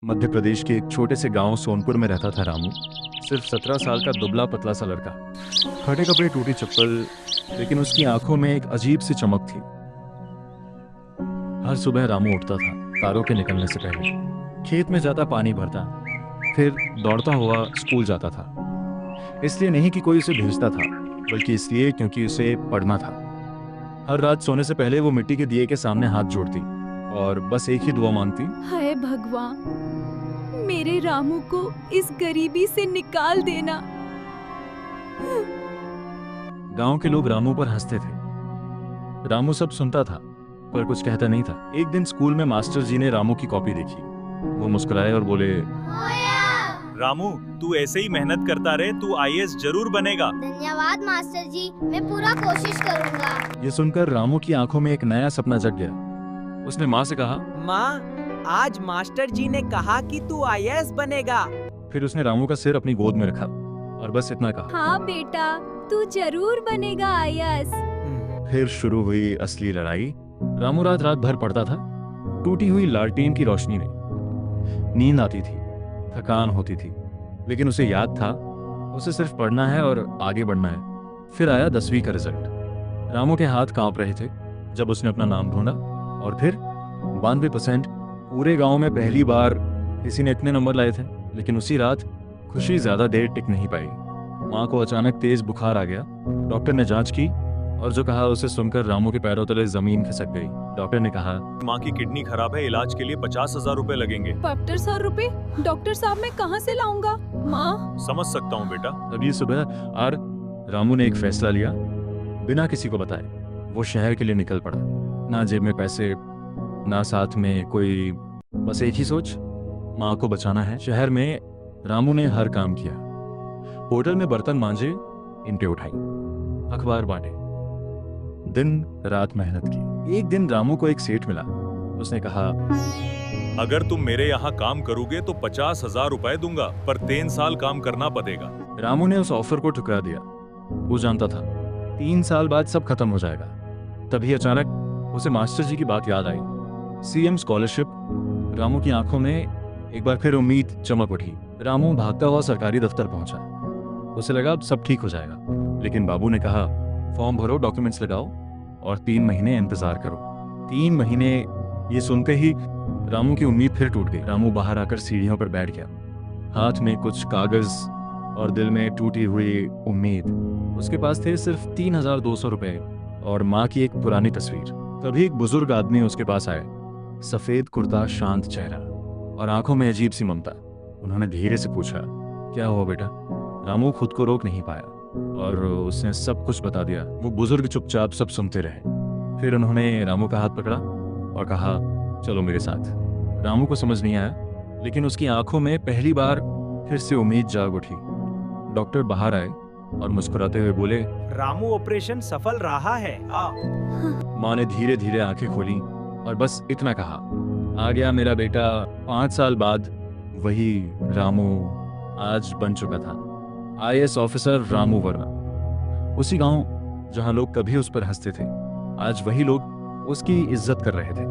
मध्य प्रदेश के एक छोटे से गांव सोनपुर में रहता था रामू। सिर्फ 17 साल का दुबला पतला सा लड़का। फटे कपड़े, टूटी चप्पल, लेकिन उसकी आंखों में एक अजीब सी चमक थी। हर सुबह रामू उठता था तारों के निकलने से पहले, खेत में जाता, पानी भरता, फिर दौड़ता हुआ स्कूल जाता था। इसलिए नहीं कि कोई उसे भेजता था, बल्कि इसलिए क्योंकि उसे पढ़ना था। हर रात सोने से पहले वो मिट्टी के दिए के सामने हाथ जोड़ती और बस एक ही दुआ मांगती, हाय भगवान, मेरे रामू को इस गरीबी से निकाल देना। गांव के लोग रामू पर हंसते थे। रामू सब सुनता था पर कुछ कहता नहीं था। एक दिन स्कूल में मास्टर जी ने रामू की कॉपी देखी। वो मुस्कुराए और बोले, रामू, तू ऐसे ही मेहनत करता रहे, तू आईएएस जरूर बनेगा। धन्यवाद मास्टर जी, मैं पूरा कोशिश करूंगा। ये सुनकर रामू की आंखों में एक नया सपना जग गया। उसने माँ से कहा, माँ, आज मास्टर जी ने कहा कि तू आईएएस बनेगा। फिर उसने रामू का सिर अपनी गोद में रखा और बस इतना कहा। हाँ बेटा, तू जरूर बनेगा आईएएस। फिर शुरू हुई असली लड़ाई। रामू रात रात भर पढ़ता था, टूटी हुई लालटेन की रोशनी में। नींद आती थी, थकान होती थी, लेकिन उसे याद था उसे सिर्फ पढ़ना है और आगे बढ़ना है। फिर आया 10वीं का रिजल्ट। रामू के हाथ कांप रहे थे जब उसने अपना नाम ढूंढा, और फिर 92%। पूरे गांव में पहली बार किसी ने इतने नंबर लाए थे। लेकिन उसी रात खुशी ज्यादा देर टिक नहीं पाई। माँ को अचानक तेज बुखार आ गया। डॉक्टर ने जांच की और जो कहा उसे सुनकर रामू के पैरों तले जमीन खिसक गई। डॉक्टर ने कहा, माँ की किडनी खराब है, इलाज के लिए 50,000 रुपए लगेंगे। 50,000 रुपए? डॉक्टर साहब, मैं कहाँ से लाऊंगा? माँ, समझ सकता हूँ बेटा। अभी सुबह आर रामू ने एक फैसला लिया। बिना किसी को बताए वो शहर के लिए निकल पड़ा। ना जेब में पैसे, ना साथ में कोई, बस एक ही सोच, माँ को बचाना है। शहर में रामू ने हर काम किया। होटल में बर्तन मांजे, ईंटें उठाई, अखबार बांटे, दिन रात मेहनत की। एक दिन रामू को एक सेठ मिला। उसने कहा, अगर तुम मेरे यहाँ काम करोगे तो 50,000 रुपए दूंगा, पर 3 साल काम करना पड़ेगा। रामू ने उस ऑफर को ठुकरा दिया। वो जानता था 3 साल बाद सब खत्म हो जाएगा। तभी अचानक उसे मास्टर जी की बात याद आई। CM scholarship. रामू की आंखों में एक बार फिर उम्मीद चमक उठी। रामू भागता हुआ सरकारी दफ्तर पहुंचा। उसे लगा अब सब ठीक हो जाएगा, लेकिन बाबू ने कहा, फॉर्म भरो, डॉक्यूमेंट्स लगाओ और 3 महीने इंतजार करो। 3 महीने, ये सुनते ही रामू की उम्मीद फिर टूट गई। रामू बाहर आकर सीढ़ियों पर बैठ गया, हाथ में कुछ कागज और दिल में टूटी हुई उम्मीद। उसके पास थे सिर्फ 3,200 रुपए और माँ की एक पुरानी तस्वीर। तभी एक बुजुर्ग आदमी उसके पास आए। सफेद कुर्ता, शांत चेहरा और आंखों में अजीब सी ममता। उन्होंने धीरे से पूछा, क्या हुआ बेटा? रामू खुद को रोक नहीं पाया और उसने सब कुछ बता दिया। वो बुजुर्ग चुपचाप सब सुनते रहे। फिर उन्होंने रामू का हाथ पकड़ा और कहा, चलो मेरे साथ। रामू को समझ नहीं आया, लेकिन उसकी आंखों में पहली बार फिर से उम्मीद जाग उठी। डॉक्टर बाहर आए और मुस्कुराते हुए बोले, रामू, ऑपरेशन सफल रहा है। माँ ने धीरे धीरे आंखें खोली और बस इतना कहा, आ गया मेरा बेटा। 5 साल बाद वही रामू आज बन चुका था आईएएस ऑफिसर रामू वर्मा। उसी गांव जहां लोग कभी उस पर हंसते थे, आज वही लोग उसकी इज्जत कर रहे थे।